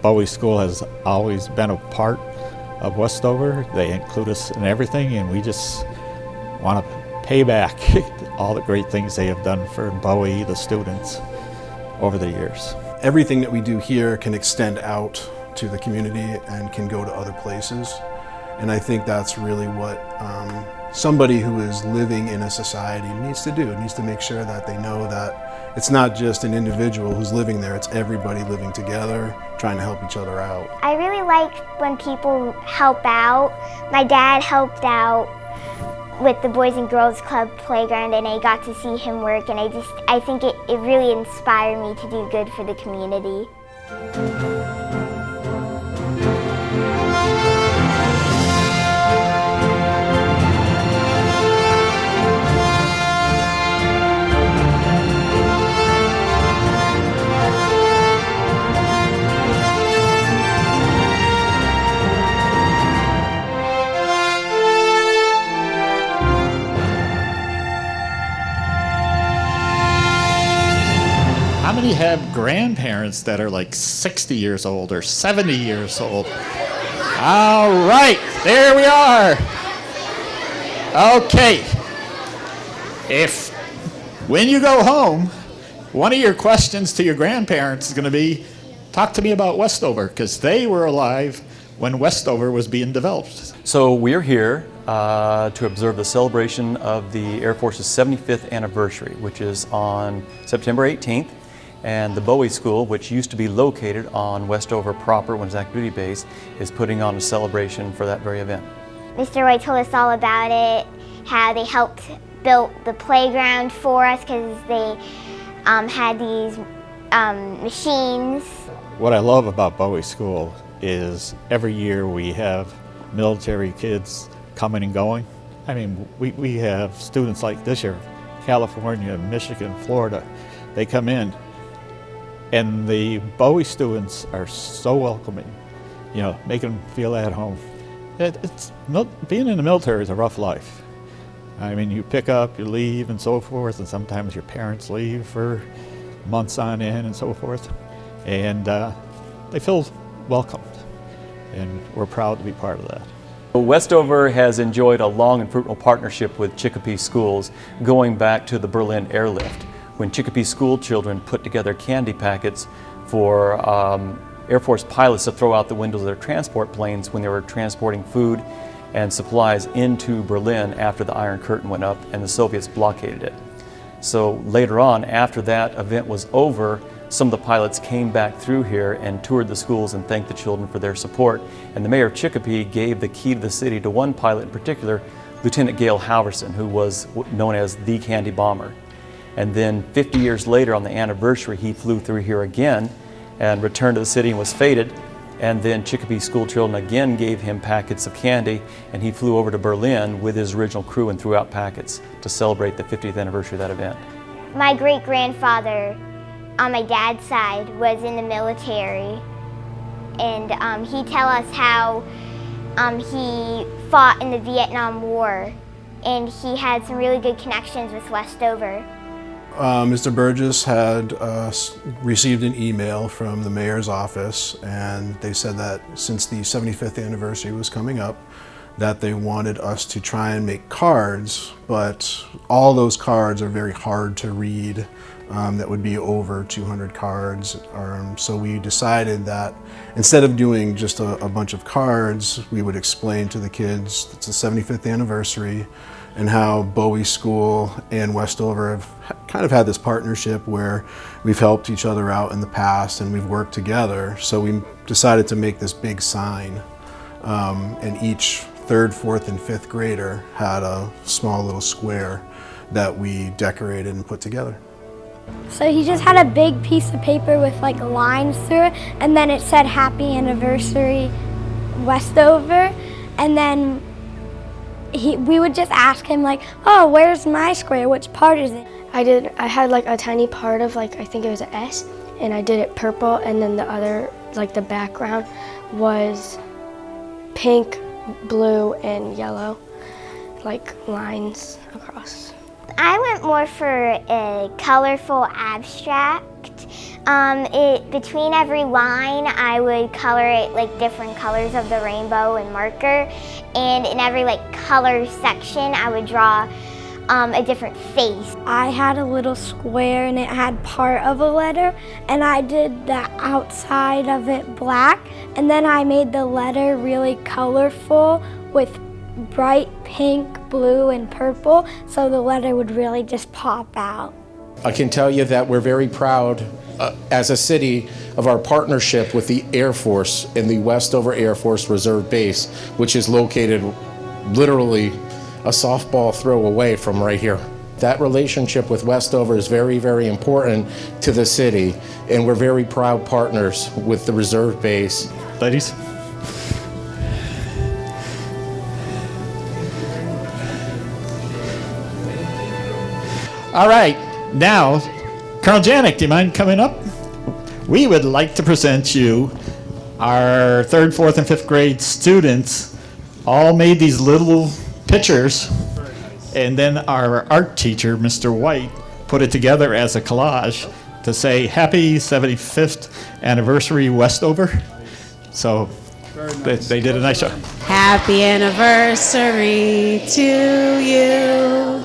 Bowie School has always been a part of Westover. They include us in everything, and we just want to pay back all the great things they have done for Bowie, the students, over the years. Everything that we do here can extend out to the community and can go to other places. And I think that's really what somebody who is living in a society needs to do. It needs to make sure that they know that it's not just an individual who's living there, it's everybody living together, trying to help each other out. I really like when people help out. My dad helped out with the Boys and Girls Club playground, and I got to see him work, and I think it really inspired me to do good for the community. How many have grandparents that are like 60 years old or 70 years old? All right, there we are. Okay. When you go home, one of your questions to your grandparents is going to be, talk to me about Westover, because they were alive when Westover was being developed. So we're here to observe the celebration of the Air Force's 75th anniversary, which is on September 18th. And the Bowie School, which used to be located on Westover proper when it was active duty base, is putting on a celebration for that very event. Mr. White told us all about it, how they helped build the playground for us because they had these machines. What I love about Bowie School is every year we have military kids coming and going. I mean, we have students like this year, California, Michigan, Florida. They come in, and the Bowie students are so welcoming, make them feel at home. Being in the military is a rough life. I mean, you pick up, you leave, and so forth, and sometimes your parents leave for months on end and so forth. And they feel welcomed, and we're proud to be part of that. Westover has enjoyed a long and fruitful partnership with Chicopee schools going back to the Berlin airlift, when Chicopee school children put together candy packets for Air Force pilots to throw out the windows of their transport planes when they were transporting food and supplies into Berlin after the Iron Curtain went up and the Soviets blockaded it. So later on, after that event was over, some of the pilots came back through here and toured the schools and thanked the children for their support. And the mayor of Chicopee gave the key to the city to one pilot in particular, Lieutenant Gale Halverson, who was known as the Candy Bomber. And then 50 years later, on the anniversary, he flew through here again and returned to the city and was feted. And then Chicopee school children again gave him packets of candy, and he flew over to Berlin with his original crew and threw out packets to celebrate the 50th anniversary of that event. My great-grandfather on my dad's side was in the military, and he tell us how he fought in the Vietnam War, and he had some really good connections with Westover. Mr. Burgess had received an email from the mayor's office, and they said that since the 75th anniversary was coming up, that they wanted us to try and make cards, but all those cards are very hard to read. That would be over 200 cards. So we decided that instead of doing just a bunch of cards, we would explain to the kids it's the 75th anniversary and how Bowie School and Westover have kind of had this partnership where we've helped each other out in the past and we've worked together. So we decided to make this big sign, and each 3rd, 4th, and 5th grader had a small little square that we decorated and put together. So he just had a big piece of paper with like lines through it, and then it said Happy Anniversary Westover, and then we would just ask him like, oh, where's my square? Which part is it? I had like a tiny part of I think it was an S, and I did it purple, and then the other, the background was pink, blue, and yellow, lines across. I went more for a colorful abstract. Between every line, I would color it like different colors of the rainbow and marker, and in every like color section, I would draw a different face. I had a little square and it had part of a letter, and I did the outside of it black, and then I made the letter really colorful with bright pink, blue, and purple, so the letter would really just pop out. I can tell you that we're very proud as a city of our partnership with the Air Force and the Westover Air Force Reserve Base, which is located literally a softball throw away from right here. That relationship with Westover is very, very important to the city, and we're very proud partners with the Reserve Base. Ladies. All right, now, Colonel Janik, do you mind coming up? We would like to present you our 3rd, 4th, and 5th grade students all made these little pictures, and then our art teacher, Mr. White, put it together as a collage to say Happy 75th Anniversary Westover. So they did a nice job. Happy anniversary to you.